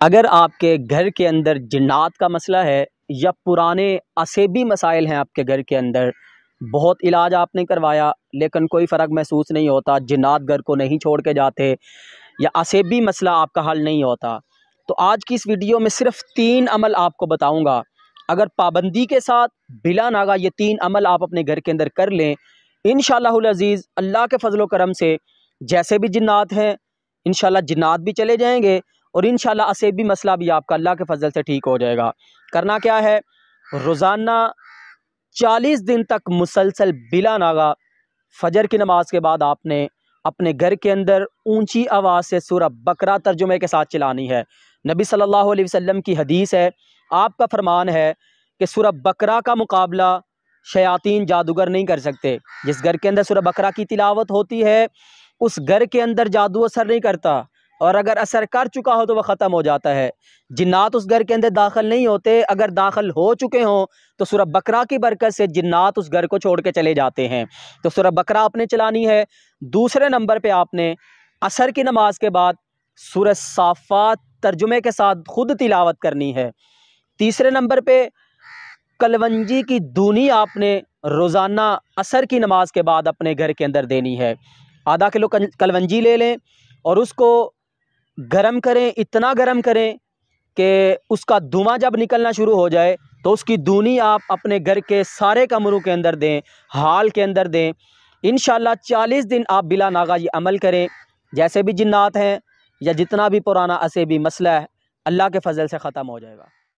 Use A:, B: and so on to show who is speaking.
A: اگر آپ کے گھر کے اندر جنات کا مسئلہ ہے یا پرانے اسیبی مسائل ہیں آپ کے گھر کے اندر، بہت علاج آپ نے کروایا لیکن کوئی فرق محسوس نہیں ہوتا، جنات گھر کو نہیں چھوڑ کے جاتے، یا اسیبی مسئلہ آپ کا حل نہیں ہوتا، تو آج کی اس ویڈیو میں صرف 3 عمل آپ کو بتاؤں گا۔ اگر پابندی کے ساتھ بلا ناغہ یہ 3 عمل آپ اپنے گھر کے اندر کر لیں، انشاءاللہ العزیز اللہ کے فضل و کرم سے جیسے بھی جنات ہیں انشاءاللہ جنات بھی چلے جائیں گے، اور انشاءاللہ اسیبی مسئلہ بھی آپ کا اللہ کے فضل سے ٹھیک ہو جائے گا۔ کرنا کیا ہے، روزانہ 40 دن تک مسلسل بلا ناغہ فجر کی نماز کے بعد آپ نے اپنے گھر کے اندر اونچی آواز سے سورہ بقرہ ترجمے کے ساتھ چلانی ہے۔ نبی صلی اللہ علیہ وسلم کی حدیث ہے، آپ کا فرمان ہے کہ سورہ بقرہ کا مقابلہ شیاطین جادوگر نہیں کر سکتے۔ جس گھر کے اندر سورہ بقرہ کی تلاوت ہوتی ہے اس گھر کے اندر جادو اثر نہیں کرتا، اور اگر اثر کر چکا ہو تو وہ ختم ہو جاتا ہے۔ جنات اس گھر کے اندر داخل نہیں ہوتے، اگر داخل ہو چکے ہوں تو سورہ بقرہ کی برکت سے جنات اس گھر کو چھوڑ کے چلے جاتے ہیں۔ تو سورہ بقرہ آپ نے چلانی ہے۔ دوسرے نمبر پہ آپ نے عصر کی نماز کے بعد سورہ صافات ترجمے کے ساتھ خود تلاوت کرنی ہے۔ تیسرے نمبر پہ کلونجی کی دونی آپ نے روزانہ عصر کی نماز کے بعد اپنے گھر کے اندر دینی ہے۔ آدھا کلو کلونجی لے لیں اور اس کو گرم کریں، اتنا گرم کریں کہ اس کا دھواں جب نکلنا شروع ہو جائے تو اس کی دونی آپ اپنے گھر کے سارے کمروں کے اندر دیں، ہال کے اندر دیں۔ انشاءاللہ 40 دن آپ بلا ناغہ یہ عمل کریں، جیسے بھی جنات ہیں یا جتنا بھی پرانا اسیبی مسئلہ ہے اللہ کے فضل سے ختم ہو جائے گا۔